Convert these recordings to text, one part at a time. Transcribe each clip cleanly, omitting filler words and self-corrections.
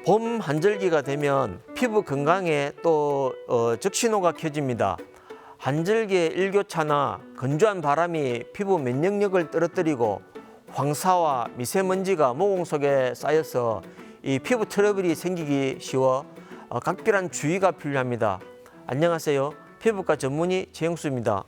봄 한절기가 되면 피부 건강에 또 적신호가 켜집니다. 한절기의 일교차나 건조한 바람이 피부 면역력을 떨어뜨리고 황사와 미세먼지가 모공 속에 쌓여서 이 피부 트러블이 생기기 쉬워 각별한 주의가 필요합니다. 안녕하세요. 피부과 전문의 최영수입니다.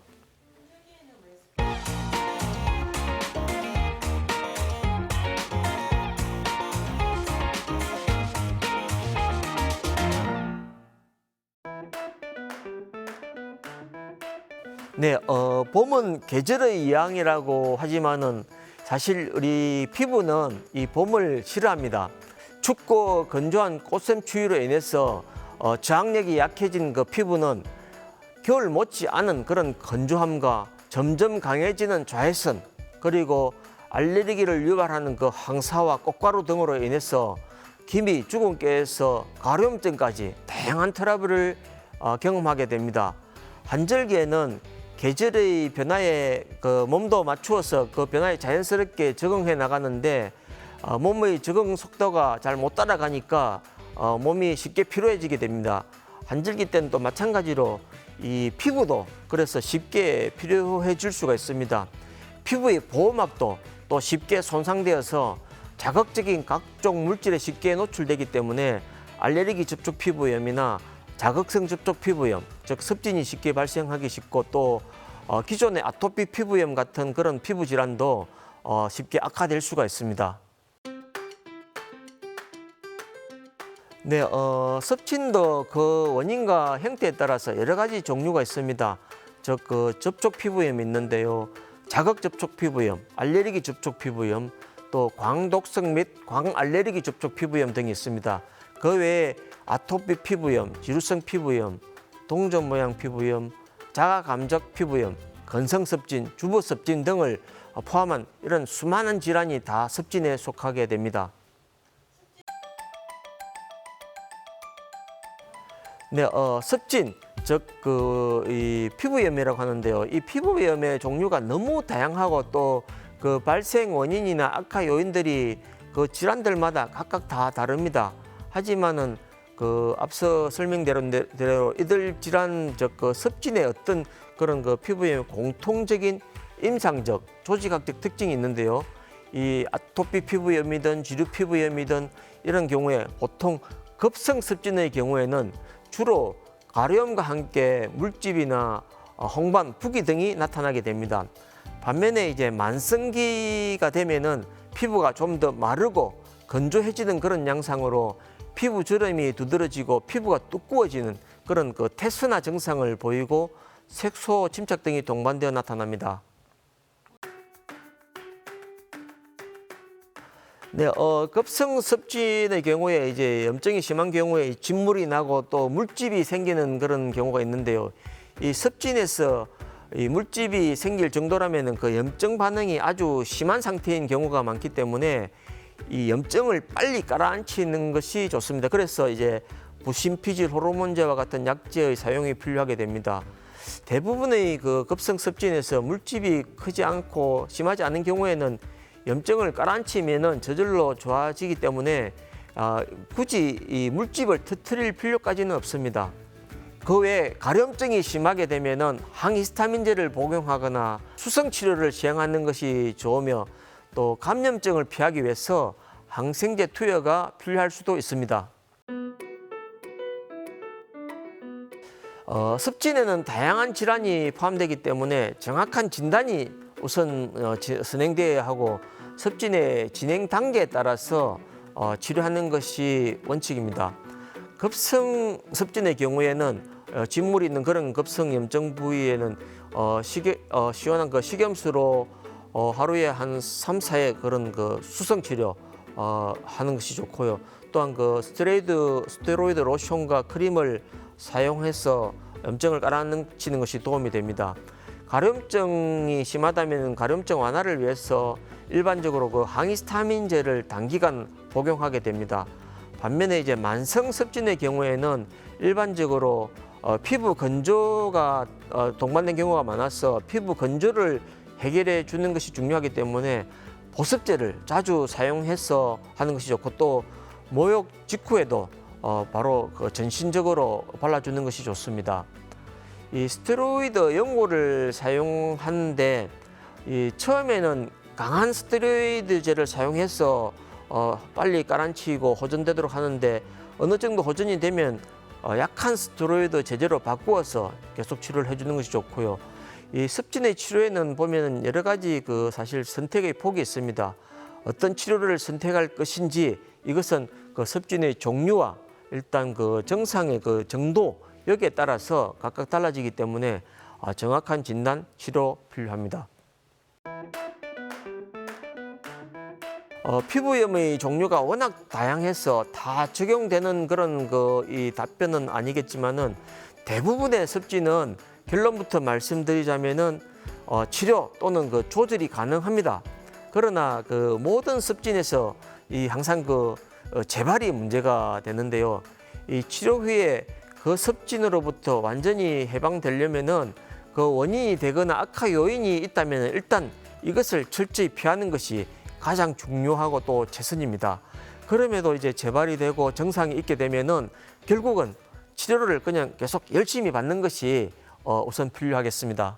네, 봄은 계절의 이양이라고 하지만은 사실 우리 피부는 이 봄을 싫어합니다. 춥고 건조한 꽃샘 추위로 인해서 저항력이 약해진 그 피부는 겨울 못지 않은 그런 건조함과 점점 강해지는 자외선, 그리고 알레르기를 유발하는 그 황사와 꽃가루 등으로 인해서 기미, 주근깨에서 가려움증까지 다양한 트러블을 경험하게 됩니다. 한절기에는 계절의 변화에 그 몸도 맞추어서 그 변화에 자연스럽게 적응해 나가는데 몸의 적응 속도가 잘 못 따라가니까 몸이 쉽게 피로해지게 됩니다. 한절기 때는 또 마찬가지로 이 피부도 그래서 쉽게 피로해질 수가 있습니다. 피부의 보호막도 또 쉽게 손상되어서 자극적인 각종 물질에 쉽게 노출되기 때문에 알레르기 접촉 피부염이나 자극성 접촉 피부염, 즉 습진이 쉽게 발생하기 쉽고 또 기존의 아토피 피부염 같은 그런 피부 질환도 쉽게 악화될 수가 있습니다. 네, 습진도 그 원인과 형태에 따라서 여러 가지 종류가 있습니다. 즉 그 접촉 피부염이 있는데요. 자극 접촉 피부염, 알레르기 접촉 피부염, 또 광독성 및 광알레르기 접촉 피부염 등이 있습니다. 그 외에 아토피 피부염, 지루성 피부염, 동전 모양 피부염, 자가감적 피부염, 건성습진, 주부습진 등을 포함한 이런 수많은 질환이 다 습진에 속하게 됩니다. 네, 습진, 즉 이 피부염이라고 하는데요. 이 피부염의 종류가 너무 다양하고 또 그 발생 원인이나 악화 요인들이 그 질환들마다 각각 다 다릅니다. 하지만은 그 앞서 설명대로 이들 질환 즉 그 습진의 어떤 그런 그 피부염의 공통적인 임상적, 조직학적 특징이 있는데요. 이 아토피 피부염이든 지루 피부염이든 이런 경우에 보통 급성 습진의 경우에는 주로 가려움과 함께 물집이나 홍반, 부기 등이 나타나게 됩니다. 반면에 이제 만성기가 되면은 피부가 좀 더 마르고 건조해지는 그런 양상으로 피부 주름이 두드러지고 피부가 두꺼워지는 그런 그 태스나 증상을 보이고 색소 침착 등이 동반되어 나타납니다. 네, 급성 습진의 경우에 이제 염증이 심한 경우에 진물이 나고 또 물집이 생기는 그런 경우가 있는데요. 이 습진에서 이 물집이 생길 정도라면은 그 염증 반응이 아주 심한 상태인 경우가 많기 때문에 이 염증을 빨리 깔아앉히는 것이 좋습니다. 그래서 이제 부신피질 호르몬제와 같은 약제의 사용이 필요하게 됩니다. 대부분의 그 급성 습진에서 물집이 크지 않고 심하지 않은 경우에는 염증을 깔아앉히면은 저절로 좋아지기 때문에 굳이 이 물집을 터뜨릴 필요까지는 없습니다. 그 외에 가려움증이 심하게 되면은 항히스타민제를 복용하거나 수성 치료를 시행하는 것이 좋으며 또 감염증을 피하기 위해서 항생제 투여가 필요할 수도 있습니다. 습진에는 다양한 질환이 포함되기 때문에 정확한 진단이 우선 진행되어야 하고 습진의 진행 단계에 따라서 치료하는 것이 원칙입니다. 급성 습진의 경우에는 진물이 있는 그런 급성 염증 부위에는 시원한 그 식염수로 하루에 한 3, 4회 그런 그 수성 치료 하는 것이 좋고요. 또한 그 스테로이드 로션과 크림을 사용해서 염증을 깔아앉히는 것이 도움이 됩니다. 가려움증이 심하다면 가려움증 완화를 위해서 일반적으로 그 항히스타민제를 단기간 복용하게 됩니다. 반면에 이제 만성 습진의 경우에는 일반적으로 피부 건조가 동반된 경우가 많아서 피부 건조를 해결해 주는 것이 중요하기 때문에 보습제를 자주 사용해서 하는 것이 좋고 또 목욕 직후에도 바로 그 전신적으로 발라주는 것이 좋습니다. 이 스테로이드 연고를 사용하는데 처음에는 강한 스테로이드제를 사용해서 빨리 가라앉히고 호전되도록 하는데 어느 정도 호전이 되면 약한 스테로이드 제제로 바꾸어서 계속 치료를 해주는 것이 좋고요. 이 습진의 치료에는 보면 여러 가지 그 사실 선택의 폭이 있습니다. 어떤 치료를 선택할 것인지 이것은 그 습진의 종류와 일단 그 증상의 그 정도 여기에 따라서 각각 달라지기 때문에 정확한 진단, 치료 필요합니다. 피부염의 종류가 워낙 다양해서 다 적용되는 그런 이 답변은 아니겠지만은 대부분의 습진은 결론부터 말씀드리자면은 치료 또는 그 조절이 가능합니다. 그러나 그 모든 습진에서 항상 재발이 문제가 되는데요. 이 치료 후에 그 습진으로부터 완전히 해방되려면은 그 원인이 되거나 악화 요인이 있다면 일단 이것을 철저히 피하는 것이 가장 중요하고 또 최선입니다. 그럼에도 이제 재발이 되고 증상이 있게 되면은 결국은 치료를 그냥 계속 열심히 받는 것이 우선 필요하겠습니다.